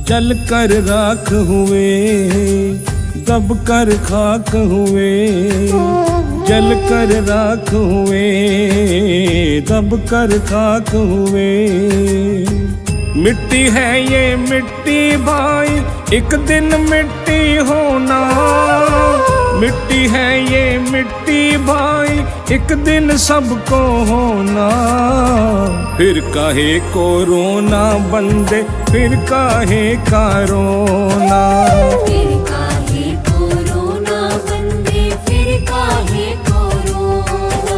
जल कर राख हुए, दब कर खाक हुए, जल कर राख हुए, दब कर खाक हुए। मिट्टी है ये मिट्टी भाई, एक दिन मिट्टी होना। मिट्टी है ये मिट्टी भाई, एक दिन सबको होना। फिर काहे को रोना बंदे, फिर काहे का रोना। फिर काहे को रोना बंदे, फिर काहे को रोना।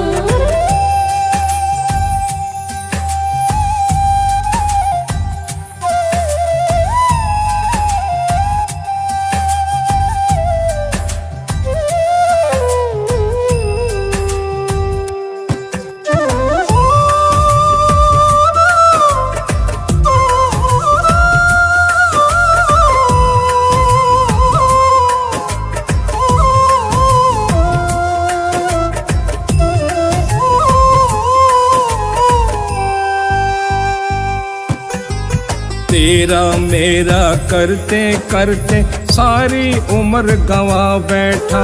तेरा मेरा करते करते सारी उम्र गवा बैठा।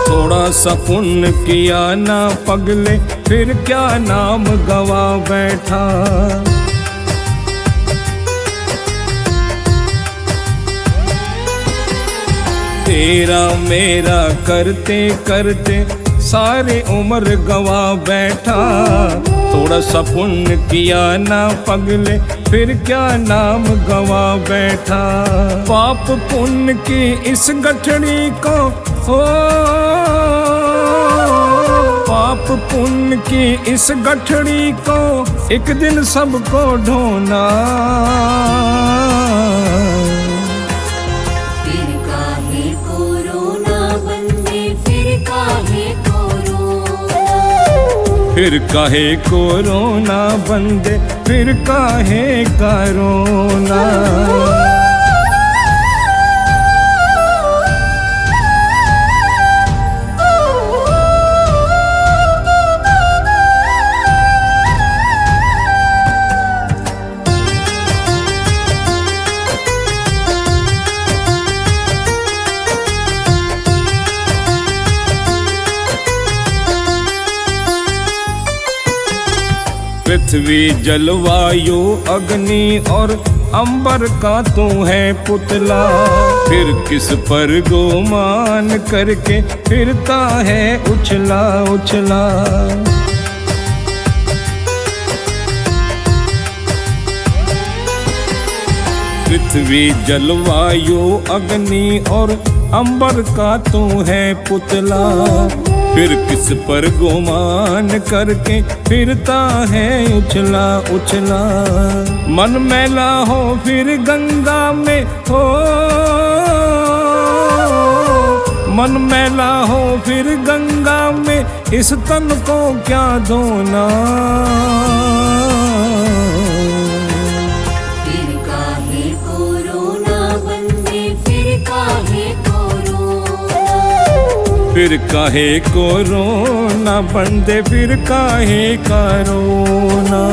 थोड़ा सा पुण्य किया ना पगले, फिर क्या नाम गवा बैठा। तेरा मेरा करते करते सारी उम्र गवा बैठा। थोड़ा सा पुण्य किया ना पगले, फिर क्या नाम गवा बैठा। पाप पुण्य की इस गठड़ी को हो, पाप पुण्य की इस गठड़ी को एक दिन सबको ढोना। फिर काहे को रोना बंदे, फिर काहे को रोना। फिर काहे को रोना बंदे, फिर काहे का रोना। पृथ्वी जलवायु अग्नि और अंबर का तू है पुतला। फिर किस पर गोमान करके फिरता है उछला उछला। पृथ्वी जलवायु अग्नि और अंबर का तू है पुतला। फिर किस पर गुमान करके फिरता है उछला उछला। मन मैला हो फिर गंगा में हो, मन मैला हो फिर गंगा में, इस तन को क्या धोना। फिर काहे को रोना बंदे, फिर काहे को रोना। फिर काहे को रोना बंदे, फिर काहे का रोना।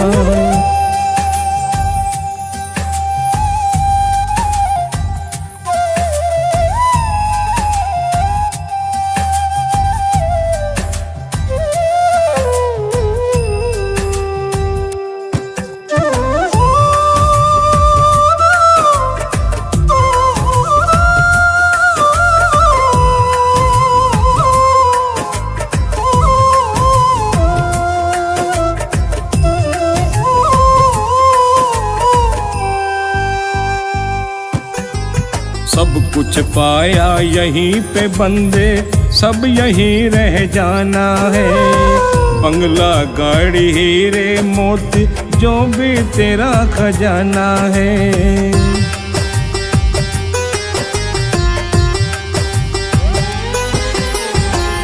सब कुछ पाया यहीं पे बंदे, सब यहीं रह जाना है। बंगला गाड़ी हीरे मोती जो भी तेरा खजाना है।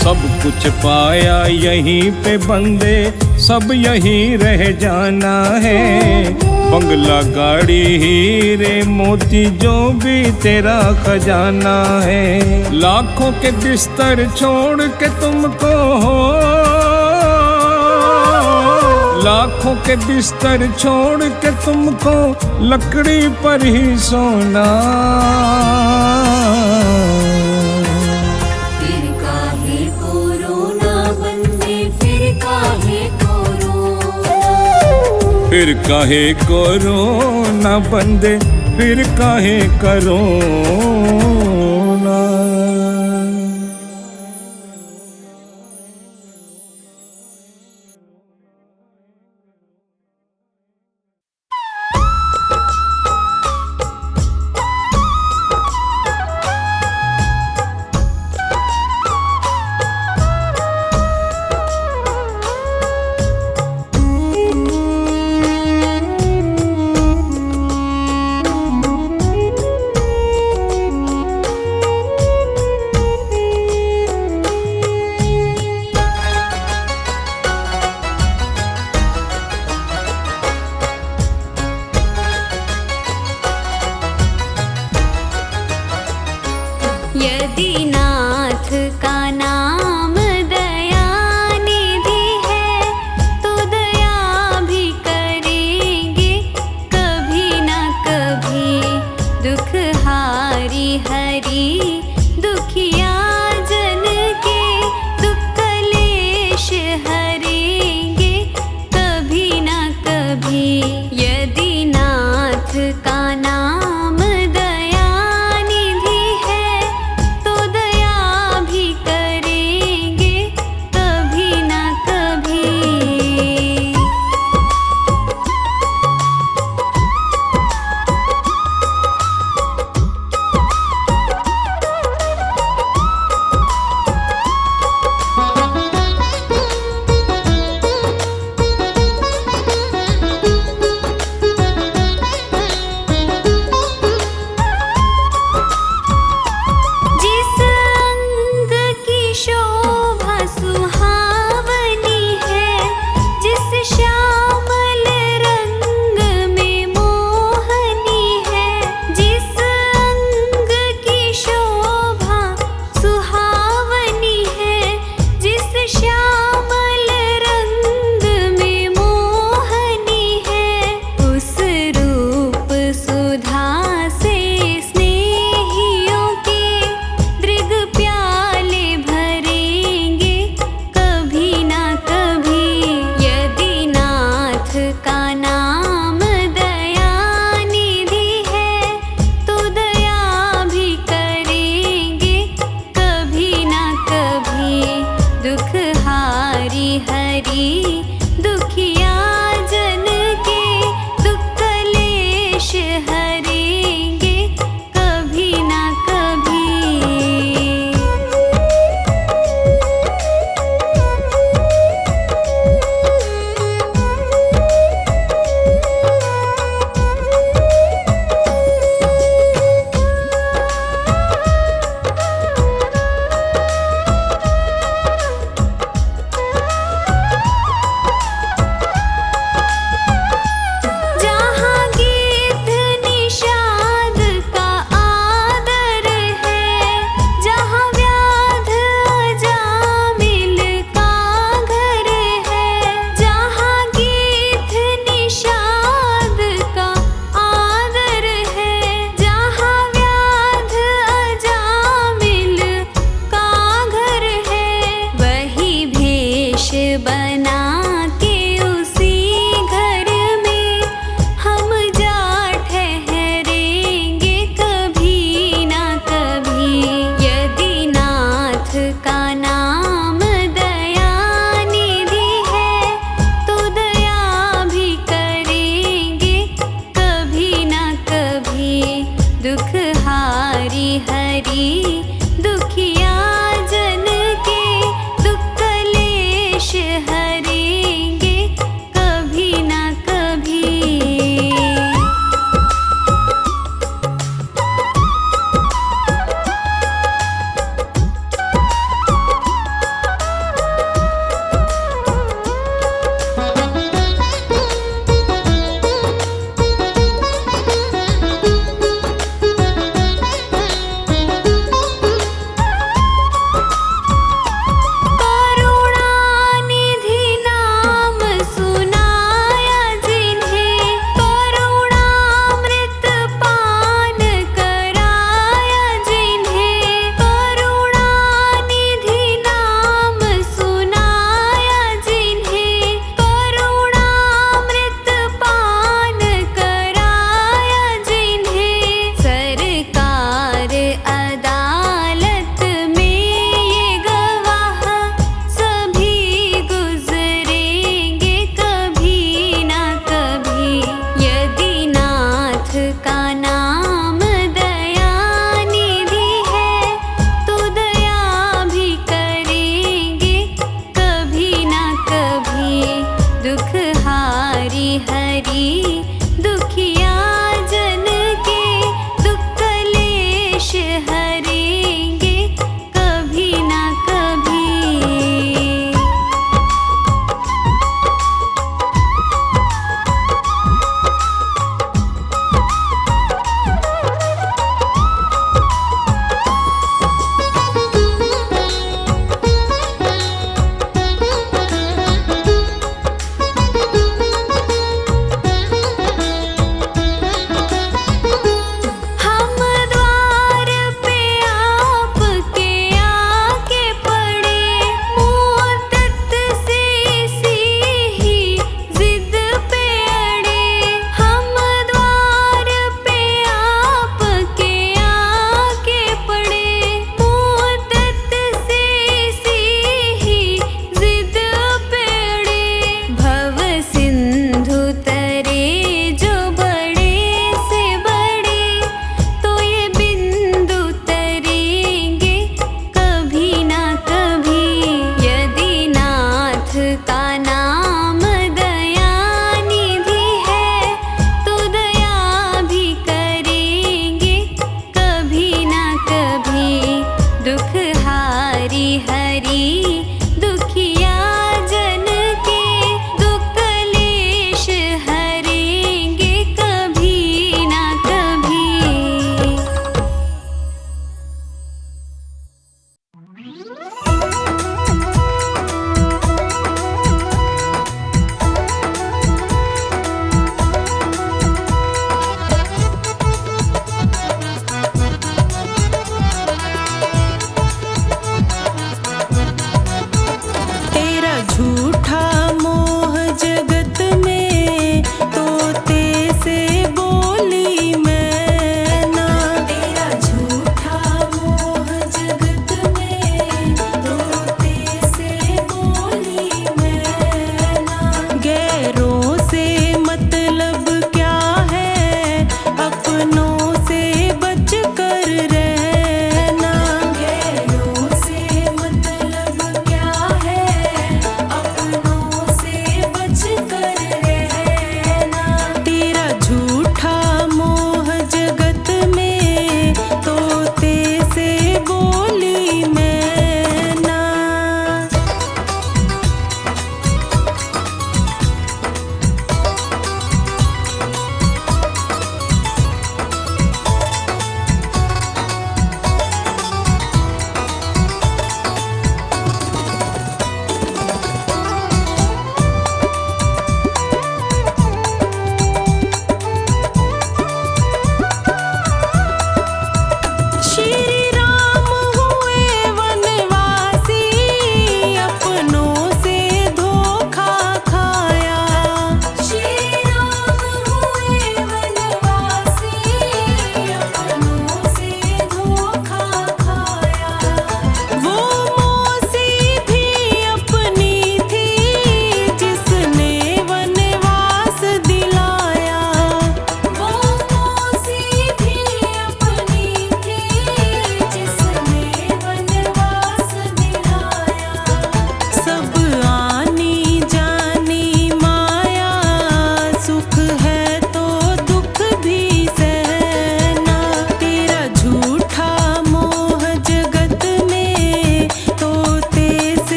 सब कुछ पाया यहीं पे बंदे, सब यहीं रह जाना है। बंगला गाड़ी हीरे मोती जो भी तेरा खजाना है। लाखों के बिस्तर छोड़ के तुमको हो, लाखों के बिस्तर छोड़ के तुमको लकड़ी पर ही सोना। फिर काहे कोरोना बंदे, फिर काहे कोरोना। फिर काहे कोरोना बंदे, फिर काहे करोना। यदि नाथ का नाम दया निधि है, तो दया भी करेंगे कभी न कभी। दुख हारी हरि दुखिया जन के, दुख कलेश हरेंगे कभी न कभी। यदि नाथ का नाम दया निधि है, तो दया भी करेंगे कभी न कभी।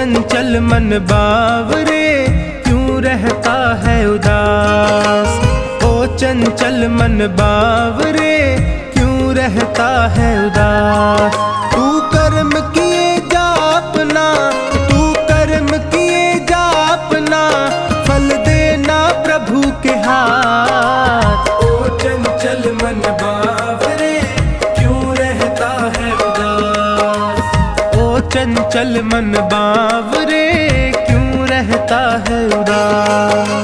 चंचल मन बावरे क्यों रहता है उदास। ओ चंचल मन बावरे क्यों रहता है उदास। तू कर्म किए जा अपना, तू कर्म किए जा अपना, फल देना प्रभु के हाथ। ओ चंचल मन बावरे क्यों रहता है उदास। ओ चंचल मन बावरे क्यों रहता है उदास।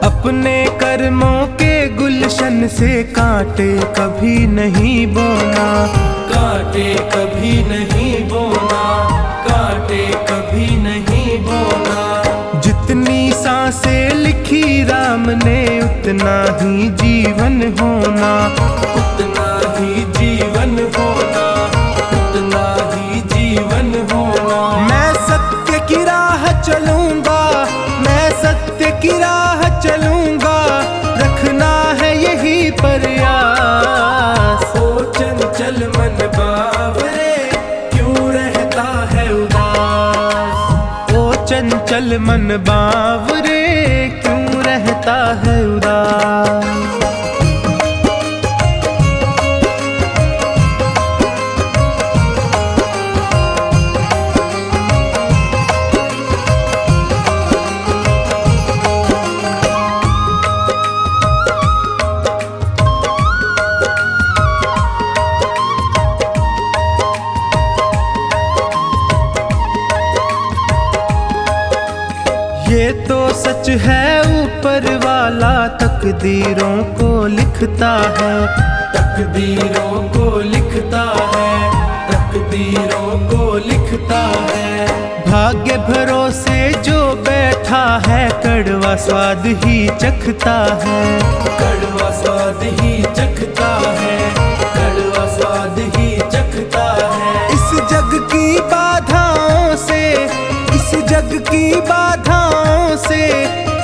अपने कर्मों के गुलशन से कांटे कभी नहीं बोना, कांटे कभी नहीं बोना, कांटे कभी नहीं बोना। जितनी सांसें लिखी राम ने उतना ही जीवन होना, उतना ही जीवन होना, उतना ही जीवन होना। मैं सत्य की राह चलूंगा, मैं सत्य की राह चलूंगा, रखना है यही प्रयास। ओ चंचल मन बावरे क्यों रहता है उदास। ओ चंचल मन बावरे क्यों रहता है उदास। ये तो सच है ऊपर वाला तकदीरों को लिखता है, तकदीरों को लिखता है, तकदीरों को लिखता है। भाग्य भरोसे जो बैठा है कड़वा स्वाद ही चखता है, कड़वा स्वाद ही चखता है, कड़वा स्वाद ही चखता है। इस जग की बाधाओं से, इस जग की बाधाओं से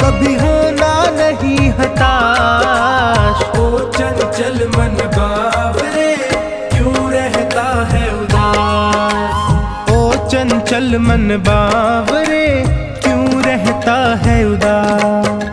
कभी होना नहीं हताश। ओ चंचल मन बावरे क्यों रहता है उदास। ओ चंचल मन बावरे क्यों रहता है उदास।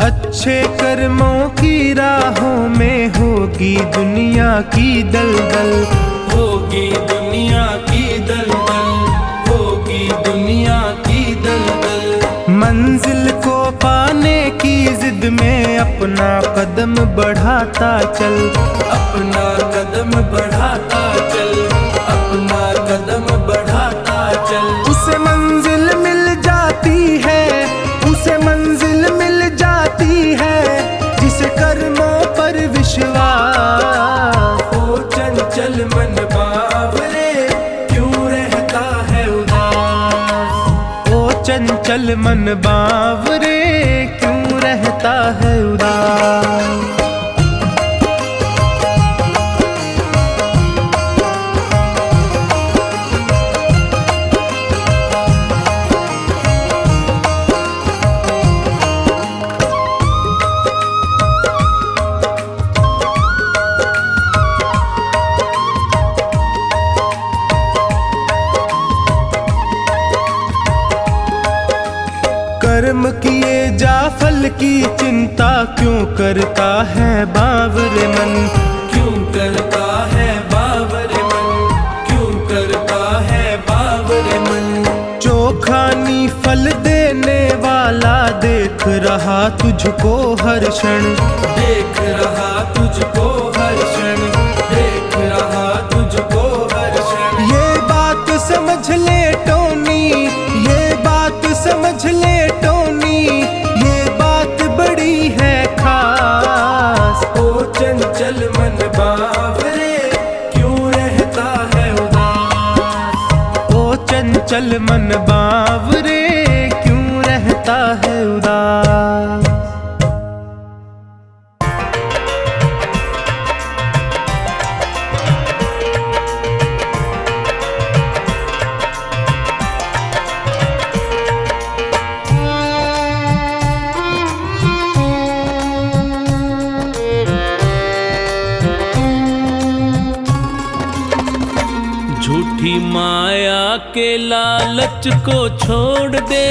अच्छे कर्मों की राहों में होगी दुनिया की दलदल, होगी दुनिया की दलदल, होगी दुनिया की दलदल। मंजिल को पाने की जिद में अपना कदम बढ़ाता चल, अपना कदम बढ़ाता चल, अपना कदम बढ़ाता चल। उसे मंजिल मिल जाती है, उसे मंजिल मिल जाती है जिसे कर्मों पर विश्वास। ओ चंचल मन बावरे क्यों रहता है उदास। ओ चंचल मन बावरे क्यों रहता है उदास। कर्म किए जा फल की चिंता क्यों करता है बावरे मन, क्यों करता है बावरे मन, क्यों करता है बावरे मन। चोखानी फल देने वाला देख रहा तुझको हर क्षण, देख रहा तुझको हर क्षण, देख तुझको हर क्षण। ये बात समझ ले टोनी, ये बात समझ ले टोनी, ये बात बड़ी है खास। ओ चंचल मन बावरे क्यों रहता है उदास। ओ चंचल मन बावरे क्यों रहता है उदास। झूठी माया के लालच को छोड़ दे,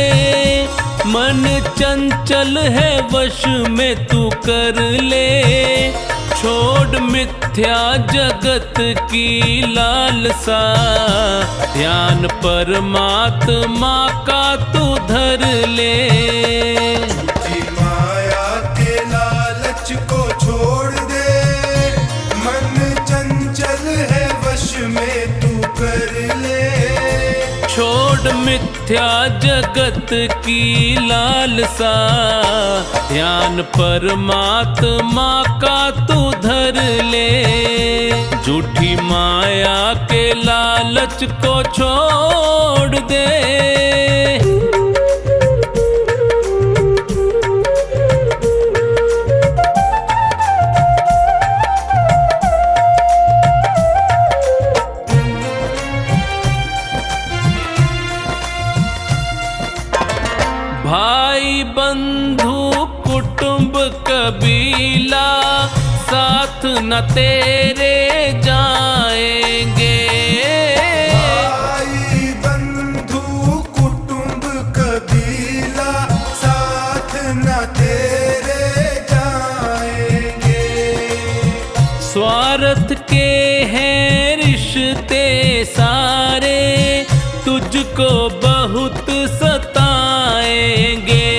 मन चंचल है वश में तू कर ले। छोड़ मिथ्या जगत की लालसा, ध्यान परमात्मा का तू धर ले। माया के लालच को छोड़ दे, मन चंचल है वश में तू कर ले। छोड़ मिथ्या जगत की लालसा, ध्यान परमात्मा का तू धर ले। झूठी माया के लालच को छोड़ दे। भाई बंधु कुटुंब कबीला साथ न तेरे जाएंगे। भाई बंधु कुटुंब कबीला साथ न तेरे जाएंगे। स्वार्थ के हैं रिश्ते सारे, तुझको बहुत सताएंगे।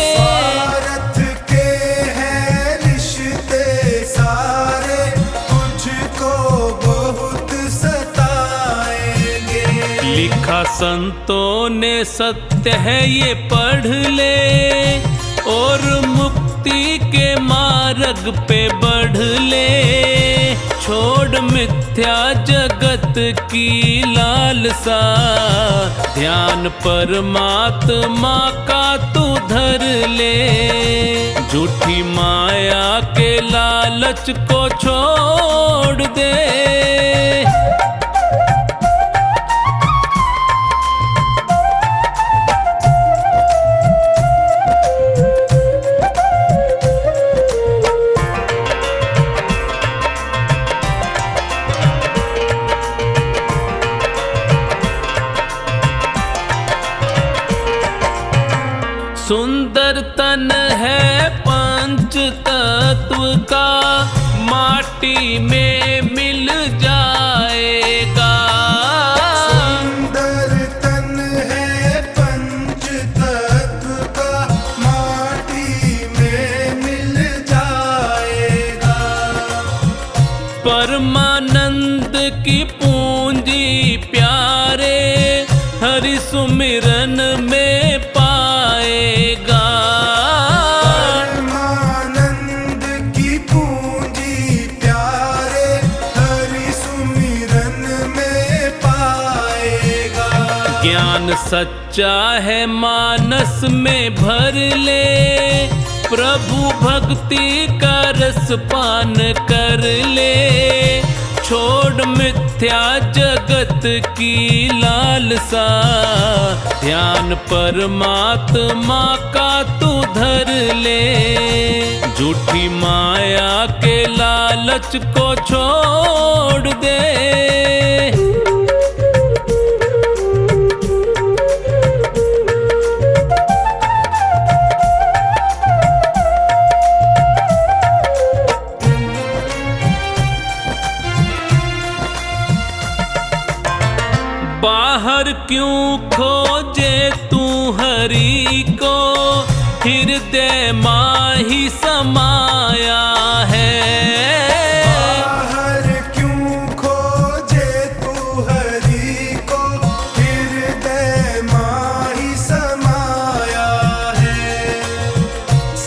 स्वार्थ के हैं रिश्ते सारे, तुझको बहुत सताएंगे। लिखा संतों ने सत्य है ये पढ़ ले, और मुक्ति के मार्ग पे बढ़ ले। छोड़ मिथ्या जगत की लालसा, ध्यान परमात्मा का तू धर ले। झूठी माया के लालच को छोड़ दे। सुंदर तन है पंच तत्व का, माटी में मिल जाएगा। सुंदर तन है पंच तत्व का, माटी में मिल जाएगा। परमानंद की पूंजी प्यारे, हरि सुमिरन में पाएगा। परमानंद की पूंजी प्यारे, हरि सुमिरन में पाएगा। ज्ञान सच्चा है मानस में भर ले, प्रभु भक्ति का रस पान कर ले। छोड़ मिथ्या जगत की लालसा, ध्यान परमात्मा का तू धर ले। झूठी माया के लालच को छोड़ दे। बाहर क्यों खोजे तू हरि को, हृदय माही समाया है। बाहर क्यों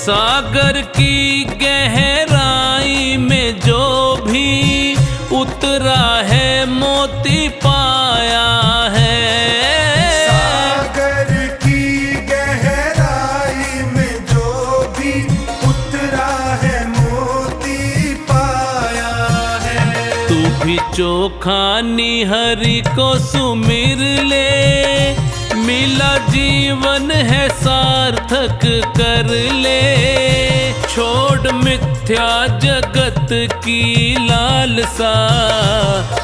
सागर की गहराई में जो भी उतरा है मोती पाया है। सागर की गहराई में जो भी उतरा है मोती पाया है। तू भी चोखा निहरि को सुमिर ले, मिला जीवन है सार्थक कर ले। छोड़ मिथ्या जगत की लालसा,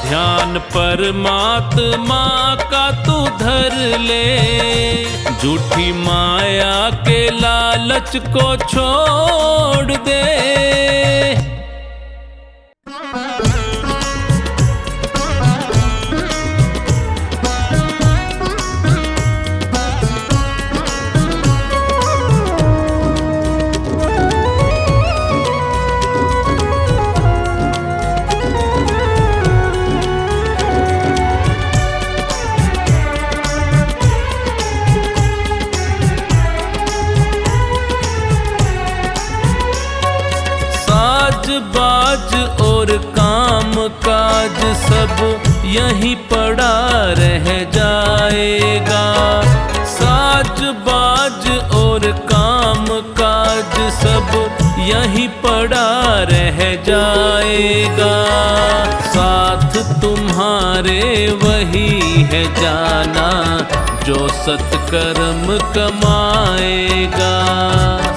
ध्यान परमात्मा का तू धर ले। झूठी माया के लालच को छोड़ दे। बाज और काम काज सब यहीं पड़ा रह जाएगा। साज बाज और काम काज सब यहीं पड़ा रह जाएगा। साथ तुम्हारे वही है जाना जो सत्कर्म कमाएगा।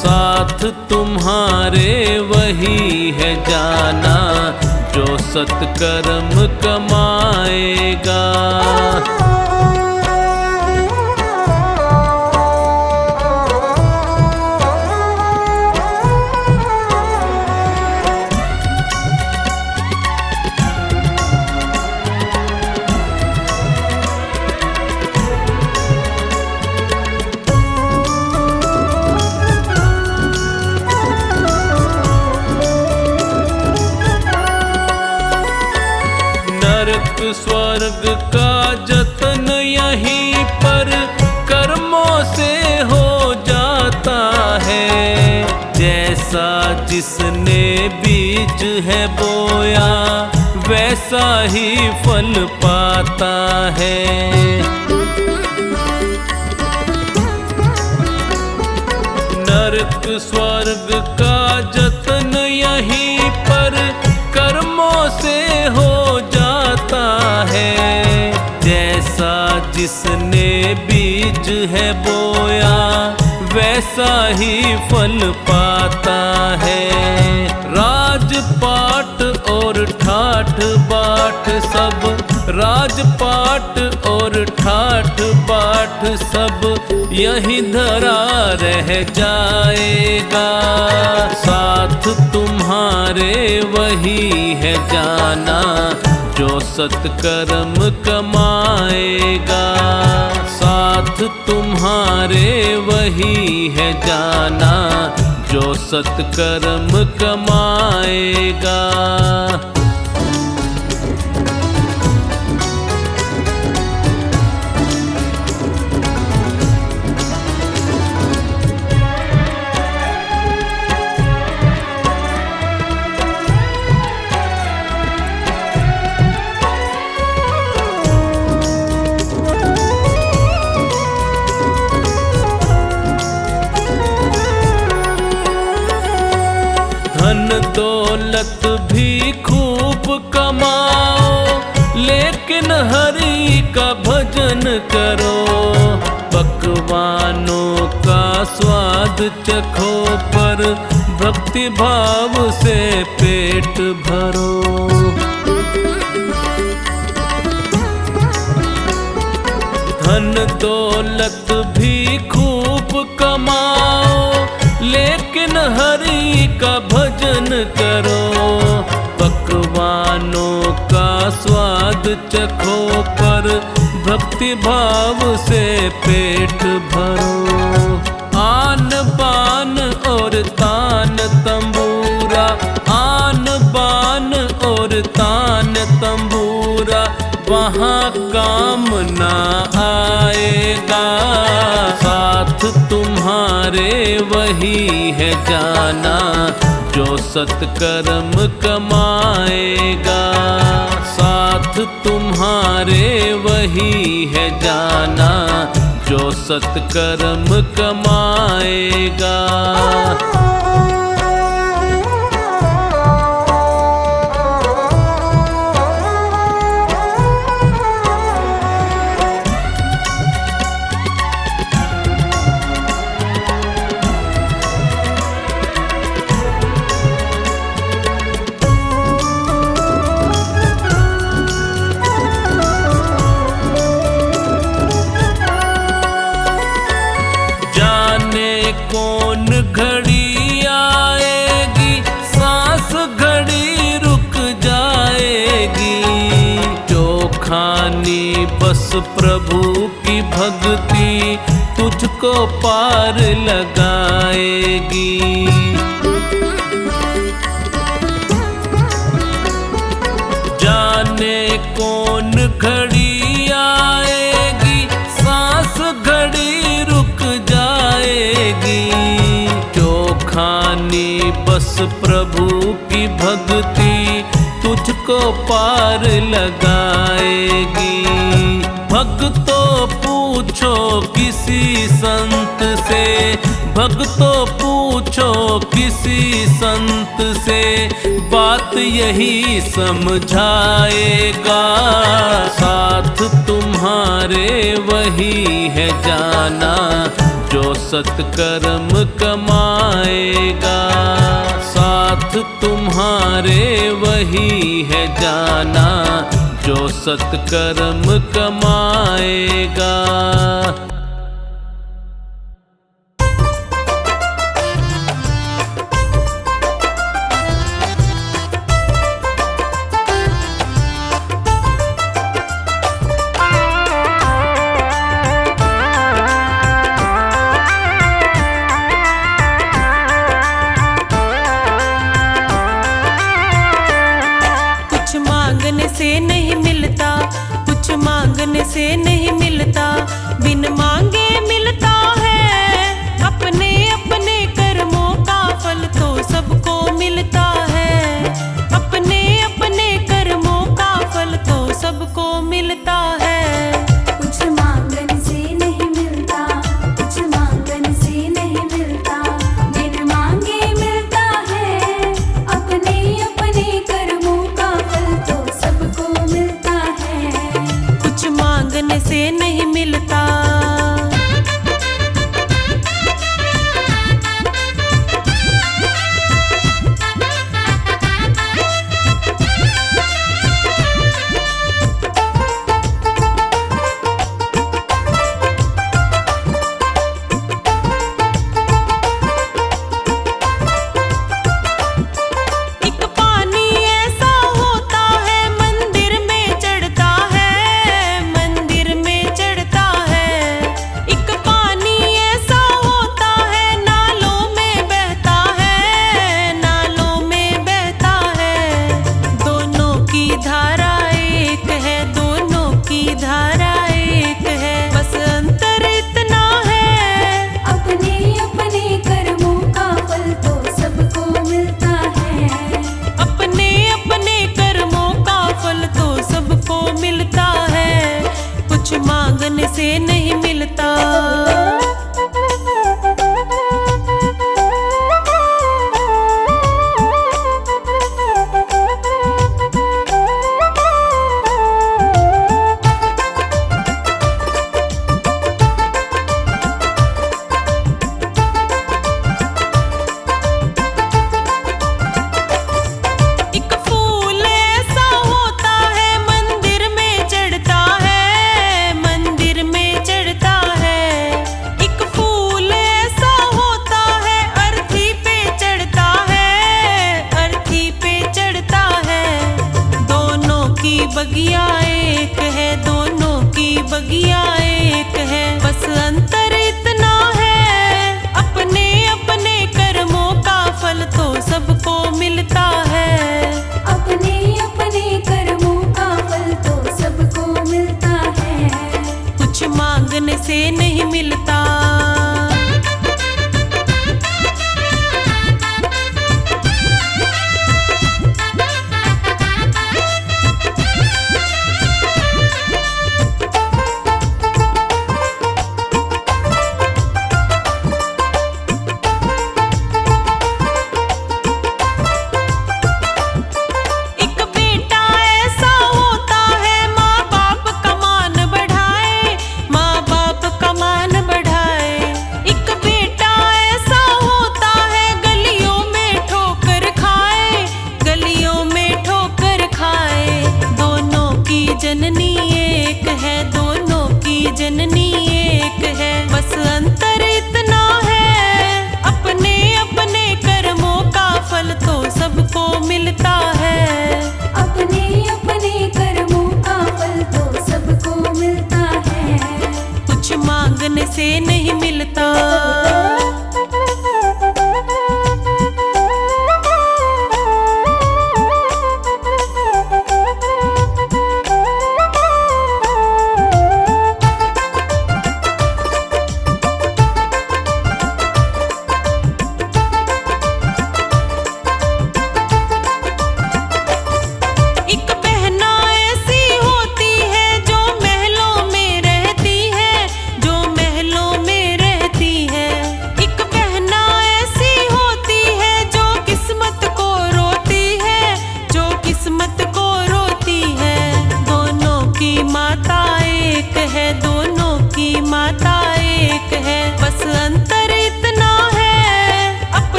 साथ तुम्हारे वही है जाना जो सत्कर्म कमाएगा। स्वर्ग का जतन यहीं पर कर्मों से हो जाता है। जैसा जिसने बीज है बोया वैसा ही फल पाता है। नरक स्वर्ग का जतन यहीं पर कर्मों से हो जाता है। जैसा जिसने बीज है बोया वैसा ही फल पाता है। राजपाट और ठाठ बाट सब, राजपाट और ठाठ बाट सब यहीं धरा रह जाएगा। साथ तुम्हारे वही है जाना जो सत्कर्म कमाएगा। साथ तुम्हारे वही है जाना जो सत्कर्म कमाएगा। धन दौलत भी खूब कमाओ, लेकिन हरि का भजन करो। पकवानों का स्वाद चखो पर भक्ति भाव से पेट भरो। धन दौलत भी खूब कमाओ, लेकिन हरि का भजन करो। पकवानों का स्वाद चखो पर भक्ति भाव से पेट भरो। आन बान और तान तंबूरा, आन बान और तान तंबूरा वहाँ काम ना आएगा। साथ तुम्हारे वही है जाना जो सत्कर्म कमाएगा। साथ तुम्हारे वही है जाना जो सत्कर्म कमाएगा। कौन घड़ी आएगी सांस घड़ी रुक जाएगी। जो खानी बस प्रभु की भक्ति तुझको पार लगाएगी। जाने कौन घड़ी आएगी सांस घड़ी रुक जाएगी। जो खानी बस प्रभु की भक्ति तुझको पार लगाएगी। भक्तों पूछो किसी संत से, भक्तों पूछो किसी संत से, बात यही समझाएगा। साथ तुम्हारे वही है जाना जो सत्कर्म कमाएगा। साथ तुम्हारे वही है जाना जो सत्कर्म कमाएगा। से नहीं मिलता, कुछ मांगने से नहीं मिलता, बिन मांगे मिलता है। अपने अपने कर्मों का फल तो सबको मिलता है। अपने अपने कर्मों का फल तो सबको मिलता है। कुछ मांगने से नहीं मिलता, कुछ मांगने से नहीं मिलता, बिन मांगे मिलता है। अपने अपने कर्मों का फल तो सबको मिलता है। कुछ मांगने से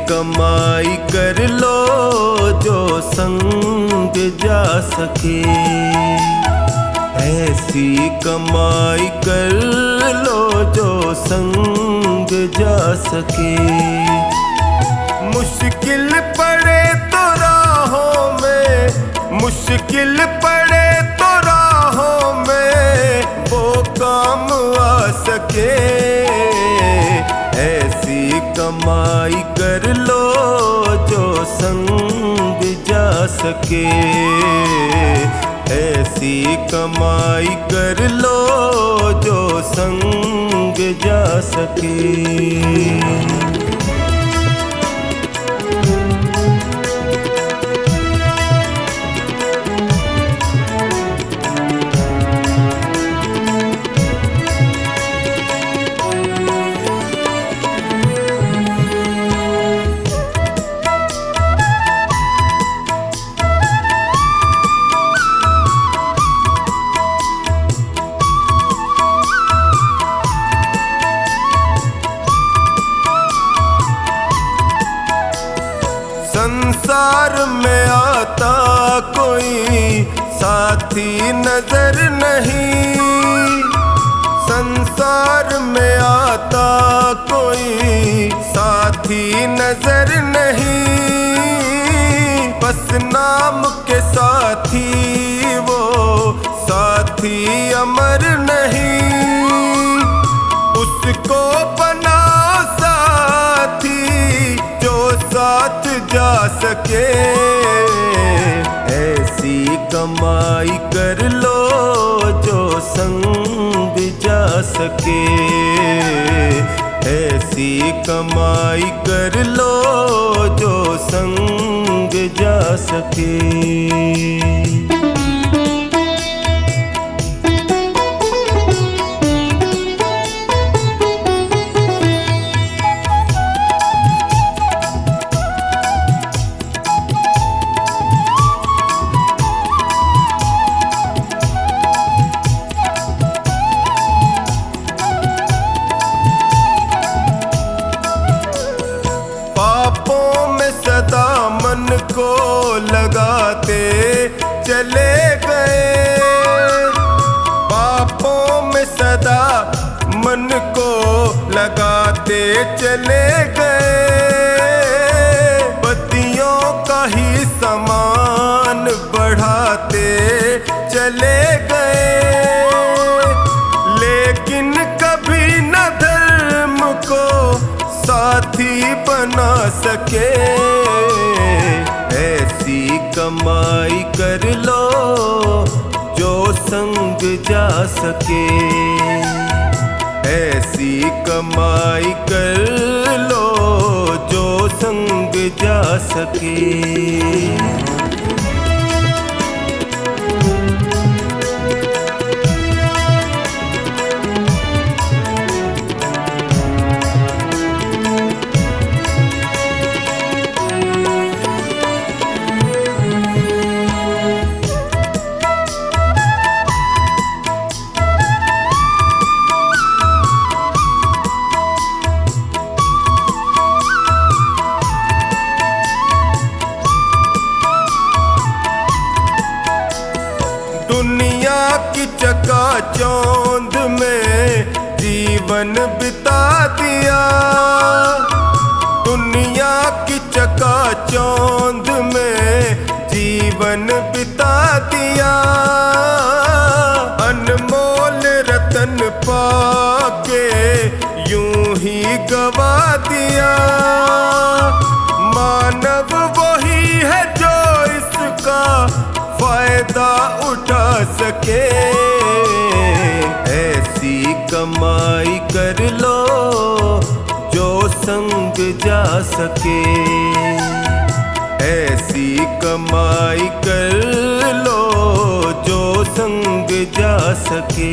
कमाई कर लो जो संग जा सके, ऐसी कमाई कर लो जो संग जा सके। मुश्किल पड़े तो राहों में, मुश्किल पड़े तो राहों में वो काम आ सके, ऐसी कमाई कर लो जो संग जा सके, ऐसी कमाई कर लो जो संग जा सके। संसार में आता कोई साथी नजर नहीं, संसार में आता कोई साथी नजर नहीं, बस नाम के साथी वो साथी अमर नहीं, उसको बना साथी जो साथ जा सके, ऐसी कमाई कर लो जो संग जा सके, ऐसी कमाई कर लो जो संग जा सके। पापों में सदा मन को लगाते चले गए, पापों में सदा मन को लगाते चले गए, बत्तियों का ही समान बढ़ाते चले गए, लेकिन कभी न धर्म को साथी बना सके, ऐसी कमाई कर लो जो संग जा सके, ऐसी कमाई कर लो जो संग जा सके। दुनिया की चकाचौंध में जीवन बिता दिया, दुनिया की चकाचौंध में जीवन बिता दिया, अनमोल रतन पाके यूं ही गवा दिया, मानव वही है जो इसका फायदा उठा सके, ऐसी कमाई कर लो जो संग जा सके, ऐसी कमाई कर लो जो संग जा सके।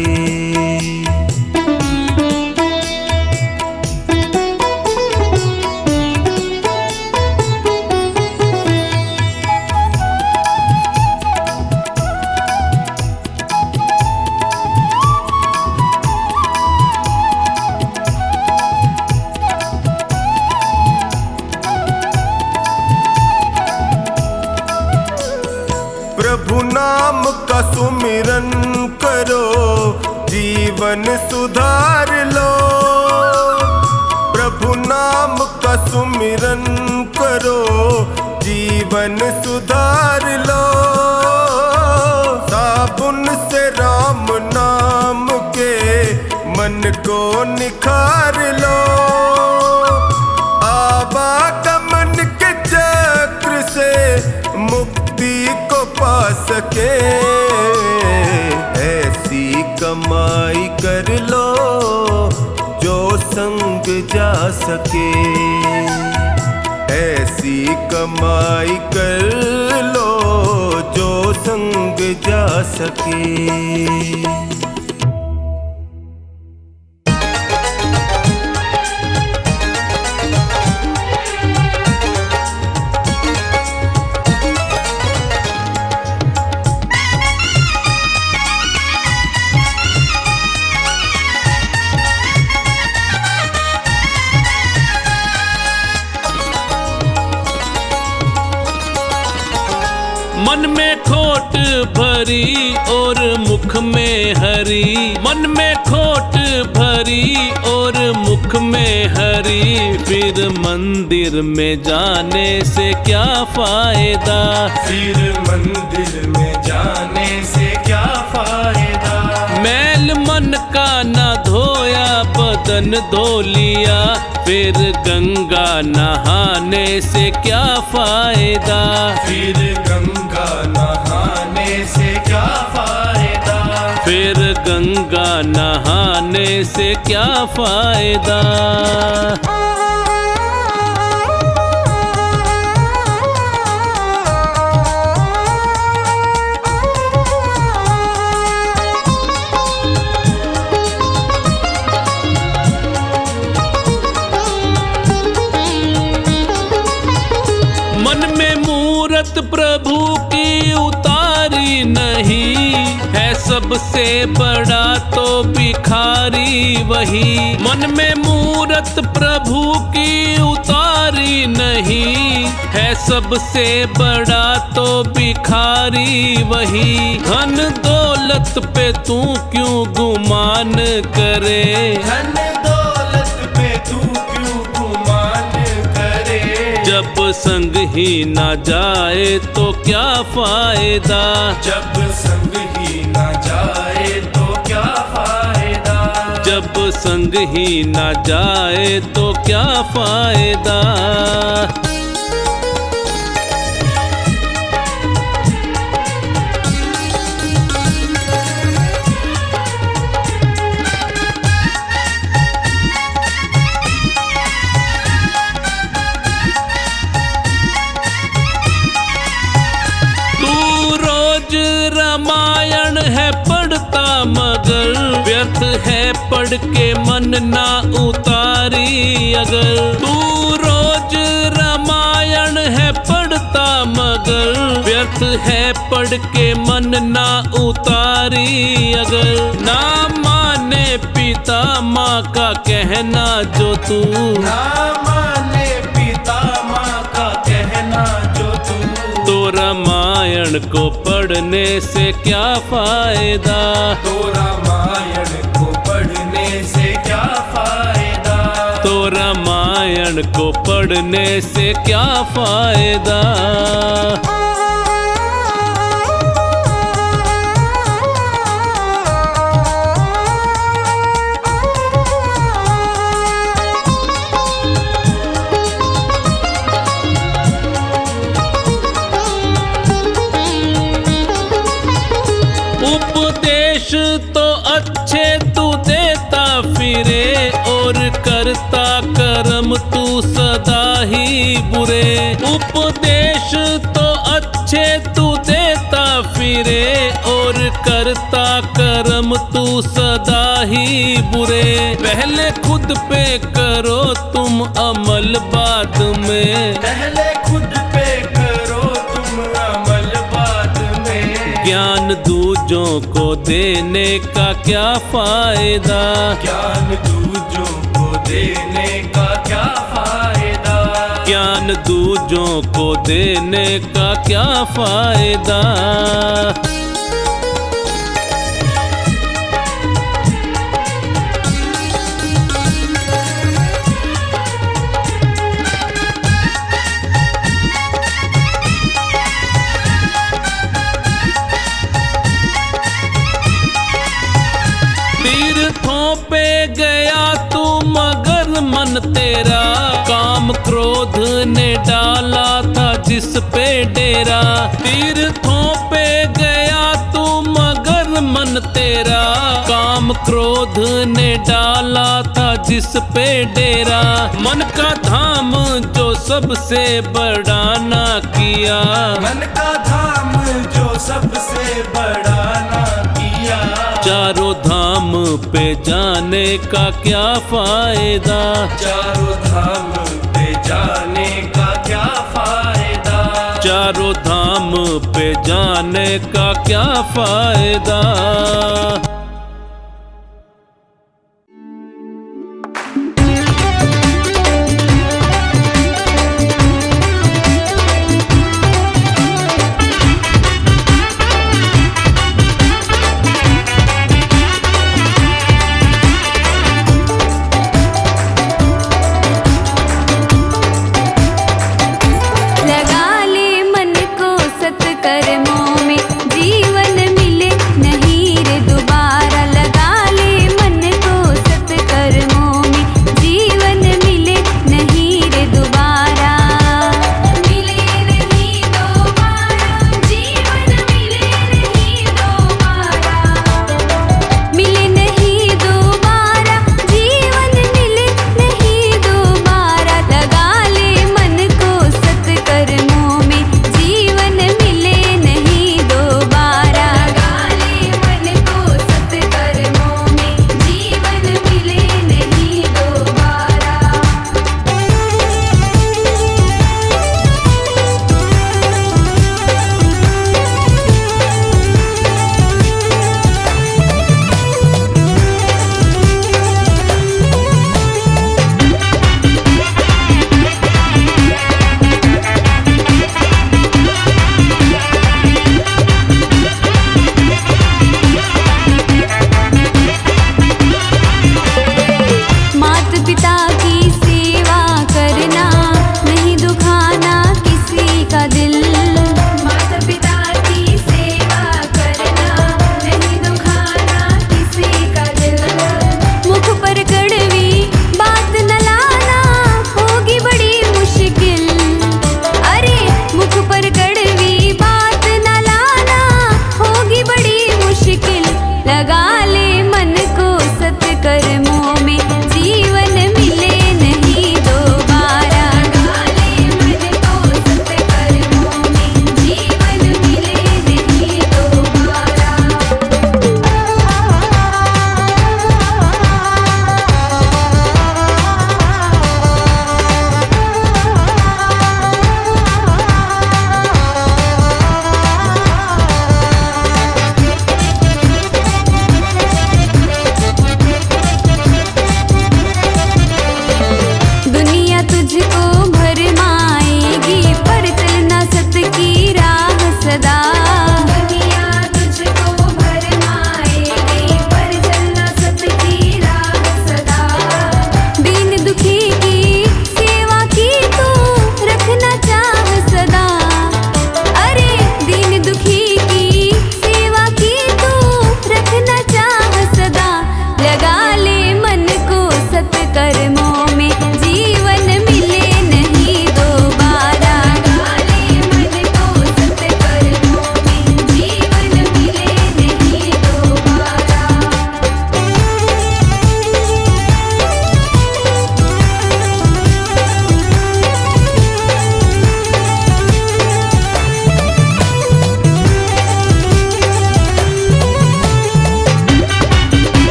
जीवन सुधार लो, प्रभु नाम का सुमिरन करो, जीवन सुधार लो। साबुन से राम नाम के मन को निखार लो, आवागमन के चक्र से मुक्ति को पा सके। ऐसी कमाई कर लो जो संग जा सके, ऐसी कमाई कर लो जो संग जा सके। मन में खोट भरी और मुख में हरी, मन में खोट भरी और मुख में हरी, फिर मंदिर में जाने से क्या फायदा, फिर मंदिर में जाने से क्या फायदा। मैल मन का ना धोया बदन धो लिया, फिर गंगा नहाने से क्या फायदा, फिर गंगा नहाने से क्या फायदा, फिर गंगा नहाने से क्या फायदा। मन में मूरत प्रभु की उतारी नहीं, है सबसे बड़ा तो भिखारी वही। मन में मूरत प्रभु की उतारी नहीं, है सबसे बड़ा तो भिखारी वही। धन दौलत पे तू क्यों गुमान करे, धन दौलत पे तू क्यों गुमान करे। जब संग ही ना जाए तो क्या फायदा, जब संग ही ना जाए तो क्या फायदा, जब संग ही ना जाए तो क्या फायदा। रामायण है पढ़ता मगर व्यर्थ है पढ़ के मन ना उतारी अगर। तू रोज रामायण है पढ़ता मगर व्यर्थ है पढ़ के मन ना उतारी अगर। ना माने पिता माँ का कहना जो तू, ना माने पिता माँ का कहना जो तू, तो रामायण को पढ़ने से क्या फायदा, तो रामायण को पढ़ने से क्या फायदा, तो रामायण को पढ़ने से क्या फायदा। उपदेश तो अच्छे तू देता फिरे और करता कर्म तू सदा ही बुरे। उपदेश तो अच्छे तू देता फिरे और करता कर्म तू सदा ही बुरे। पहले खुद पे करो तुम अमल बाद में, पहले खुद पे करो तुम अमल बाद में। ज्ञान दूजों को देने का क्या फायदा, ज्ञान दूजों को देने का क्या फायदा, ज्ञान दूजों को देने का क्या फायदा। तेरा, काम क्रोध ने डाला था जिस पे डेरा। तीर्थों पे गया तू मगर मन तेरा, काम क्रोध ने डाला था जिस पे डेरा। मन का धाम जो सबसे बड़ा ना किया, मन का धाम जो सबसे बड़ा ना किया। चारों धाम पे जाने का क्या फायदा, चारों धाम पे जाने का क्या फायदा, चारों धाम पे जाने का क्या फायदा। लगा ले मन को सत्कर्मों में, जीवन मिले नहीं रे दोबारा।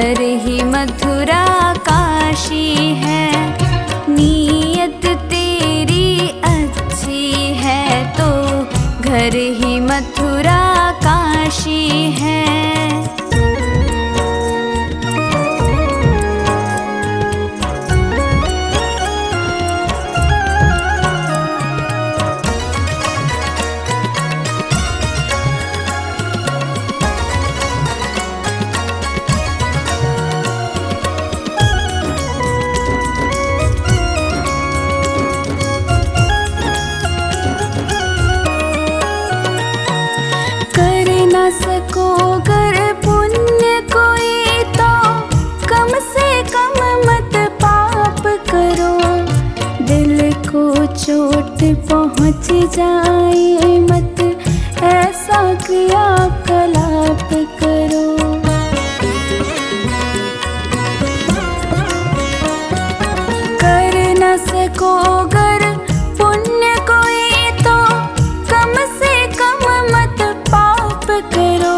घर ही मथुरा काशी है। नीयत तेरी अच्छी है तो घर ही मथुरा काशी है। सको कर पुण्य कोई तो कम से कम मत पाप करो। दिल को चोट पहुँच जाए मत ऐसा क्रियाकलाप करो। कर न सको गर पुण्य कोई तो कम से कम मत पाप करो।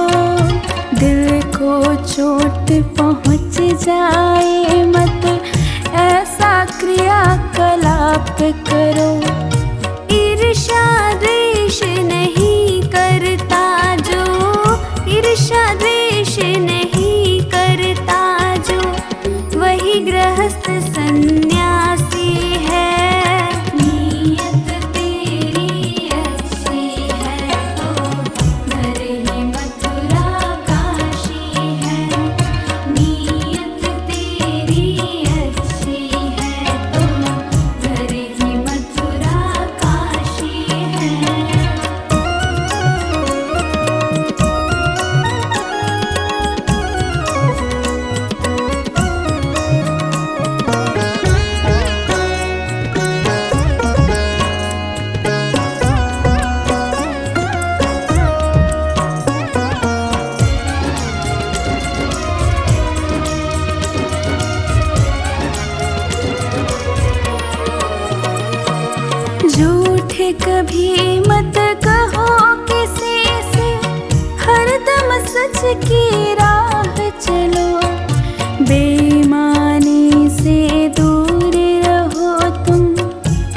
दिल को चोट पहुँच जाए मत ऐसा क्रियाकलाप करो। ईर्ष्या द्वेष नहीं करता जो, ईर्ष्या द्वेष नहीं करता जो, वही गृहस्थ सन्यासी है। नीयत तेरी अच्छी है तो घर ही मथुरा काशी है। नीयत तेरी अच्छी है तो घर ही मथुरा काशी है। झूठ कभी मत कहो किसी से, हरदम सच की राह चलो। बेईमानी से दूर रहो तुम,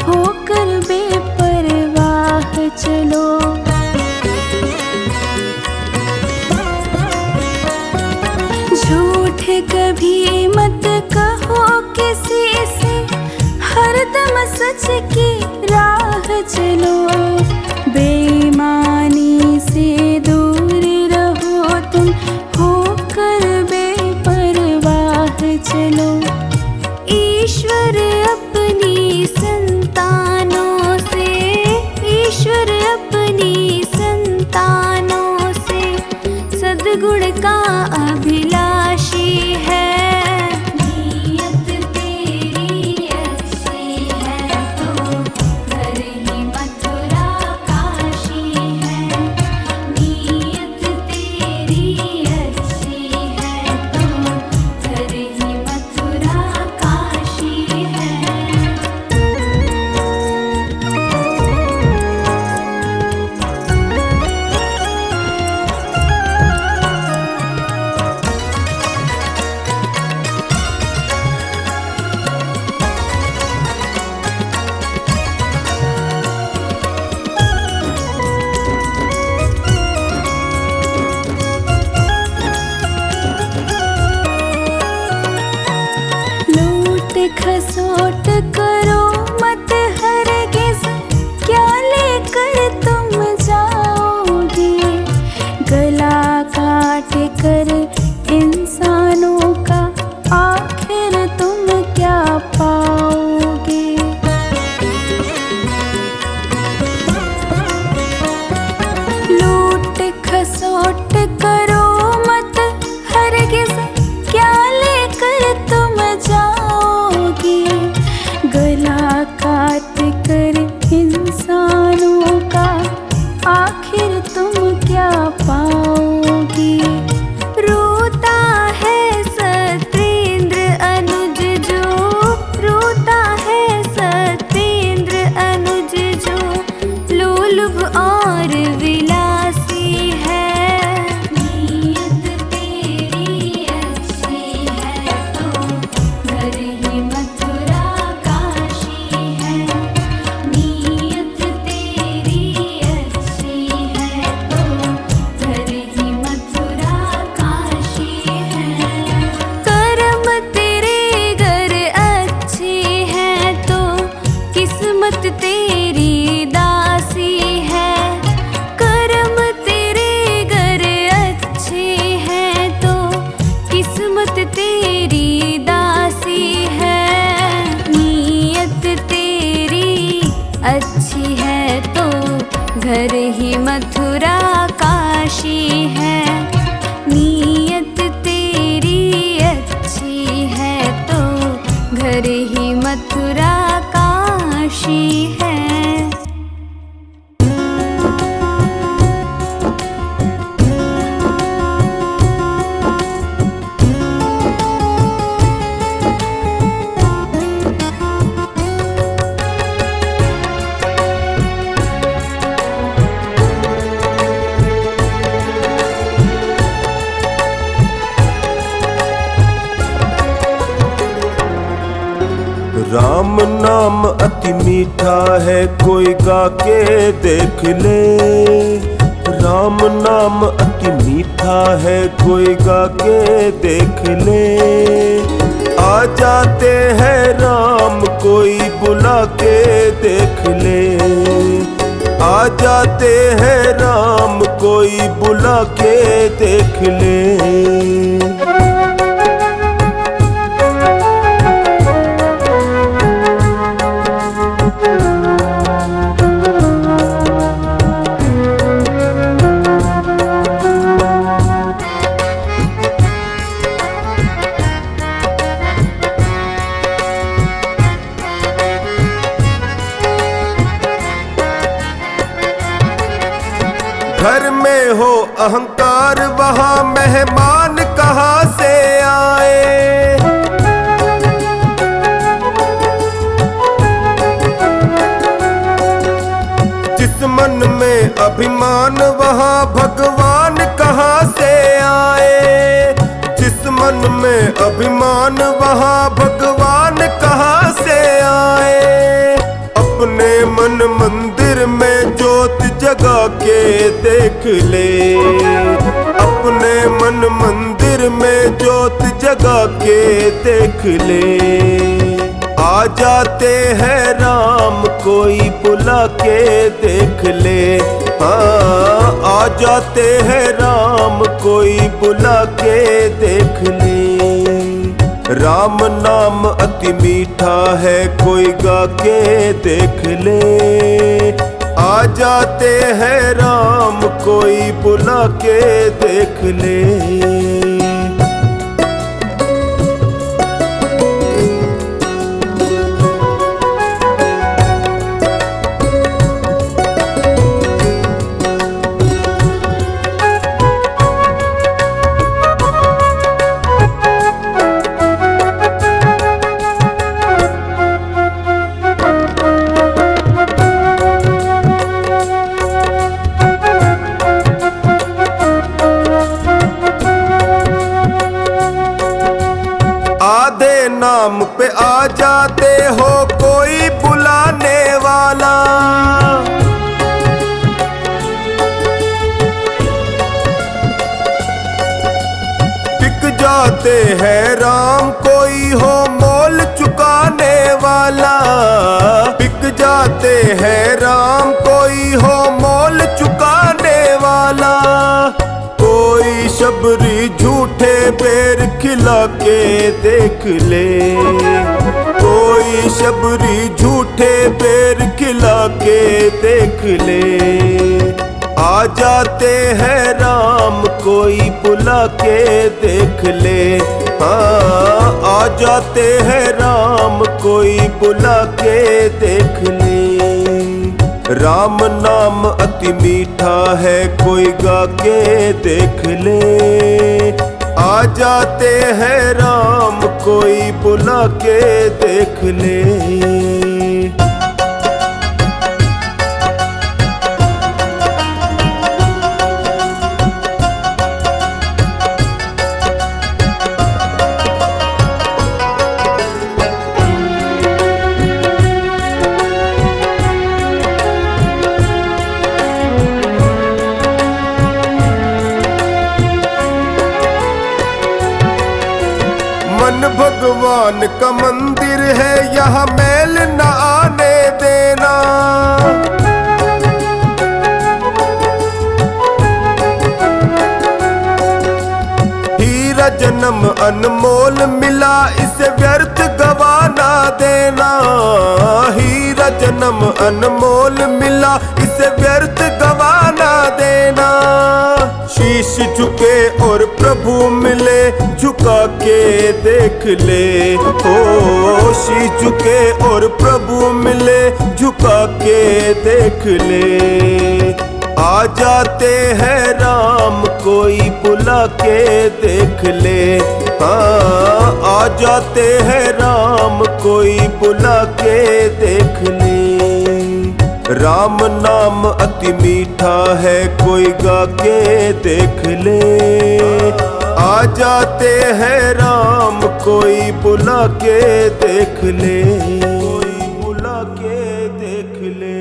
होकर बेपरवाह चलो। झूठ कभी मत कहो किसी से, हरदम सच की राह चलो। बेईमानी से दूर रहो तुम, होकर बेपरवाह चलो। ईश्वर अपनी संतानों से, ईश्वर अपनी संतानों से सद्गुण का अभिलाषी है। नीयत तेरी अच्छी है तो घर ही मथुरा काशी है। नीयत तेरी अच्छी है तो घर ही मथुरा काशी है। लूट खसोट करो मत हरगिज़, क्या लेकर तुम जाओगे। गला काट कर इंसानों का आखिर तुम क्या पाओगे। लूट खसोट करो मत हरगिज़, क्या लेकर तुम जाओगे। गला राम नाम अति मीठा है, कोई गा के देख ले। राम नाम अति मीठा है, कोई गा के देख ले। आ जाते हैं राम, कोई बुला के देख ले। आ जाते हैं राम, कोई बुला के देख ले। घर में हो अहंकार, वहाँ मेहमान कहाँ से आए। जिस मन में अभिमान, वहाँ भगवान कहाँ से आए। जिस मन में अभिमान, वहाँ भगवान कहाँ से आए। अपने मन मंदिर में ज्योत जगा के देख ले। अपने मन मंदिर में ज्योत जगा के देख ले। आ जाते हैं राम, कोई बुला के देख ले। हाँ, आ जाते हैं राम, कोई बुला के देख ले। राम नाम अति मीठा है, कोई गा के देख ले। आ जाते हैं राम, कोई बुला के देख ले। आधे नाम पे आ जाते हो, कोई बुलाने वाला। बिक जाते हैं राम, कोई हो मोल चुकाने वाला। बिक जाते हैं राम, कोई हो मोल चुकाने वाला। कोई शबरी झूठे बेर खिला के देख ले। कोई शबरी झूठे बेर खिला के देख ले। आ जाते हैं राम, कोई बुला के देख ले। हाँ, आ जाते हैं राम, कोई बुला के देख ले। राम नाम अति मीठा है, कोई गा के देख ले। आ जाते हैं राम, कोई बुला के देख ले। मन भगवान का मंदिर है, यहाँ मैल न आने देना। हीरा जन्म अनमोल मिला, इसे व्यर्थ गवाना देना। हीरा जन्म अनमोल मिला, इसे व्यर्थ गवाना देना। शीश झुके और प्रभु मिले, झुका के देख ले। ओ शीश झुके और प्रभु मिले, झुका के देख ले। आ जाते हैं राम, कोई बुला के देख ले। हाँ, आ जाते हैं राम, कोई बुला के देख ले। राम नाम अति मीठा है, कोई गा के देख ले। आ जाते हैं राम, कोई बुला के देख ले, कोई बुला के देख ले।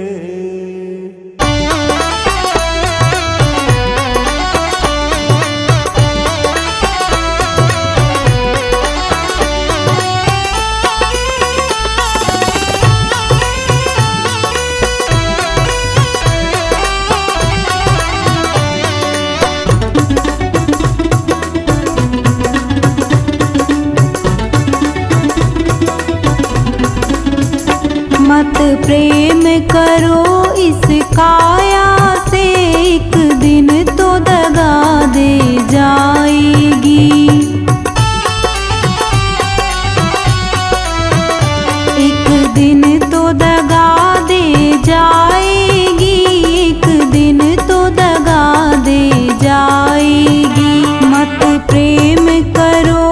मत प्रेम करो इस काया से, एक दिन तो दगा दे जाएगी। एक दिन तो दगा दे जाएगी, एक दिन तो दगा दे जाएगी। मत प्रेम करो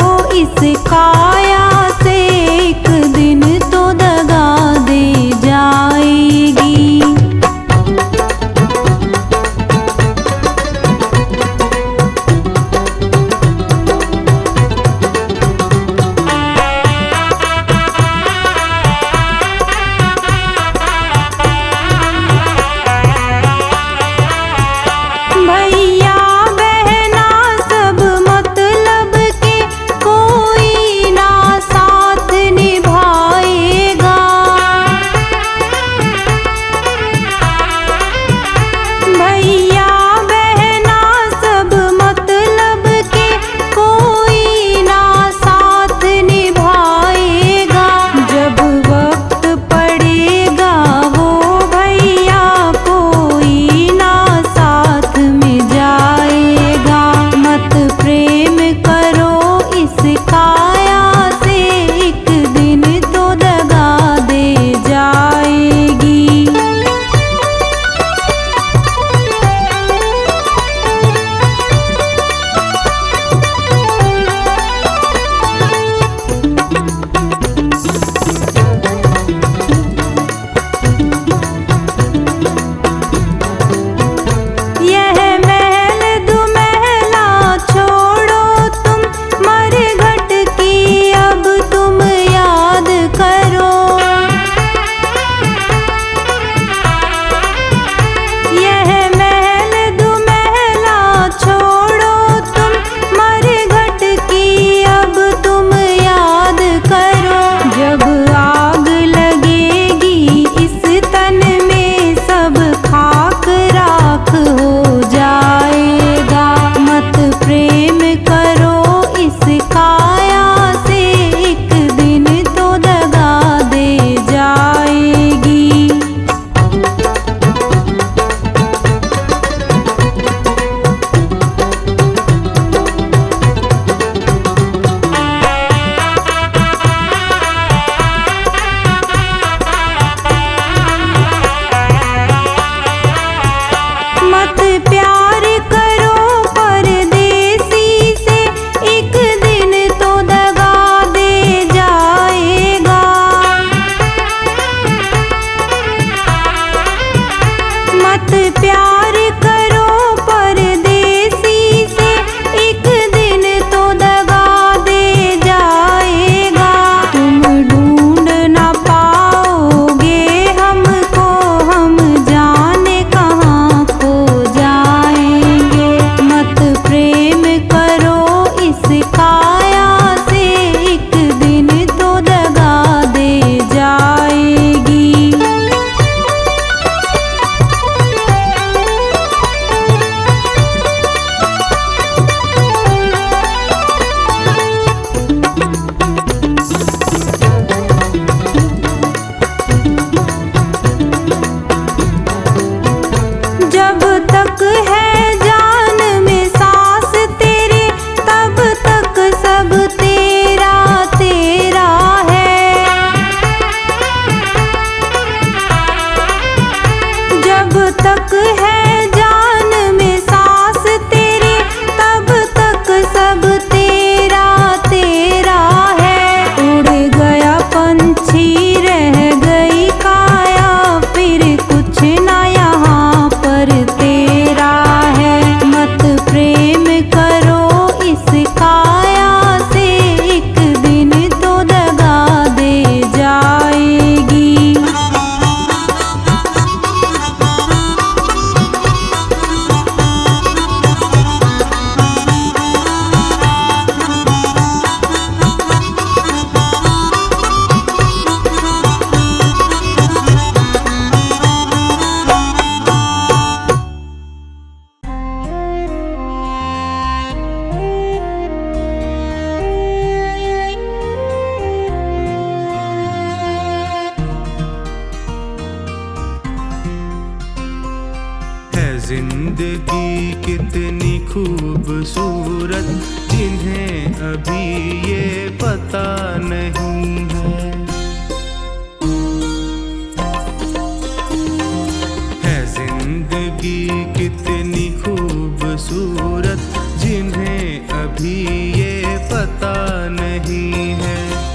इस काया से, एक दिन तो दगा दे जाएगी।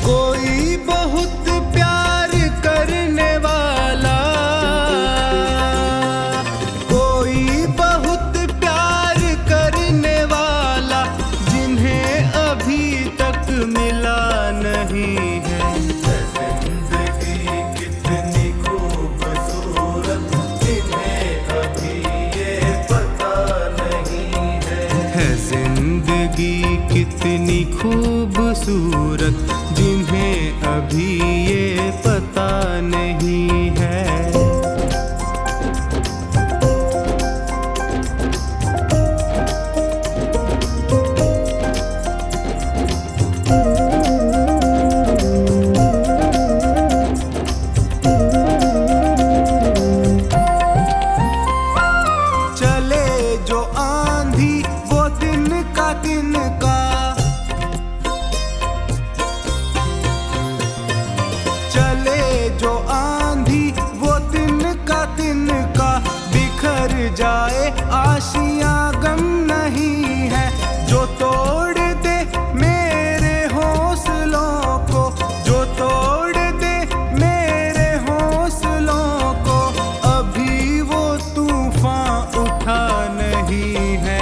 कोई बहुत प्यार करने वाला, कोई बहुत प्यार करने वाला, जिन्हें अभी तक मिला नहीं है। जिंदगी कितनी खूबसूरत, जिन्हें अभी ये पता नहीं है। जिंदगी कितनी खूबसूरत, जिन्हें अभी ये पता नहीं है। चले जो आंधी वो दिन का, चले जो आंधी वो दिन का, बिखर जाए आशियां गम नहीं है। जो तोड़ दे मेरे हौसलों को, जो तोड़ दे मेरे हौसलों को, अभी वो तूफान उठा नहीं है।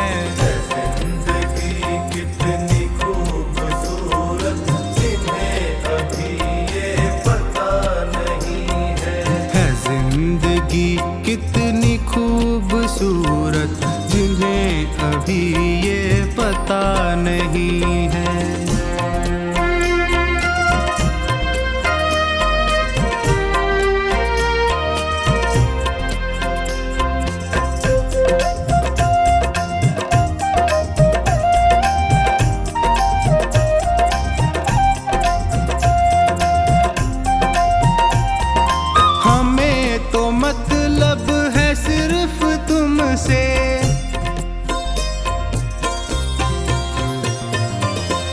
जिंदगी कितनी खूबसूरत, जिन्हें अभी ये पता नहीं है। जिंदगी कितनी खूबसूरत, जिन्हें अभी ये पता नहीं है। हमें तो मतलब है सिर्फ तुमसे,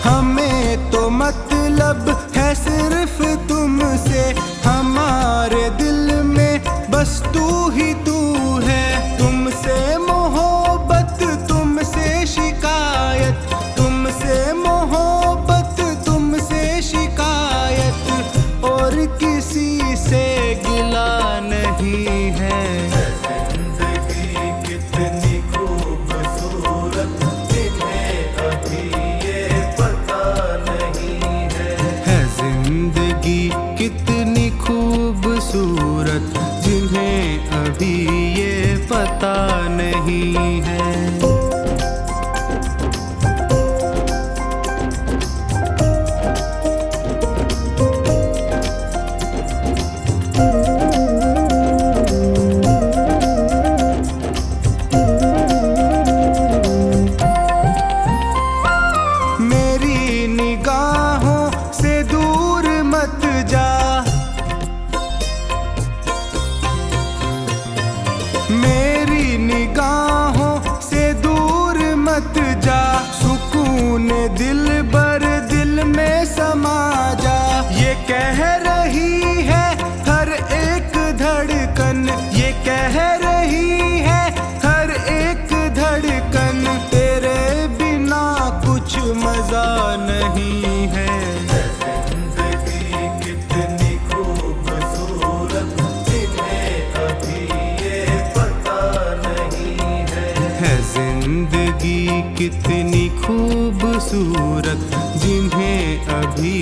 हमें तो मतलब है सिर्फ तुमसे। हमारे दिल में बस तू ही तू है। तुमसे मोहब्बत, तुमसे शिकायत, तुमसे मोहब्बत, तुमसे शिकायत, और किसी से गिला नहीं है। जिंदगी कितनी खूबसूरत, जिन्हें अभी ये पता नहीं है। जिंदगी कितनी खूबसूरत, जिन्हें अभी ये पता नहीं है। मेरी निगाहों से दूर मत जा, मेरी निगाहों से दूर मत जा। सुकून दिल बर दिल में समा जा। ये कह रही है हर एक धड़कन, ये कह रही है हर एक धड़कन, तेरे बिना कुछ मजा नहीं है। जिंदगी कितनी खूबसूरत, जिन्हें अभी ये पता नहीं है। जिंदगी कितनी खूबसूरत, जिन्हें अभी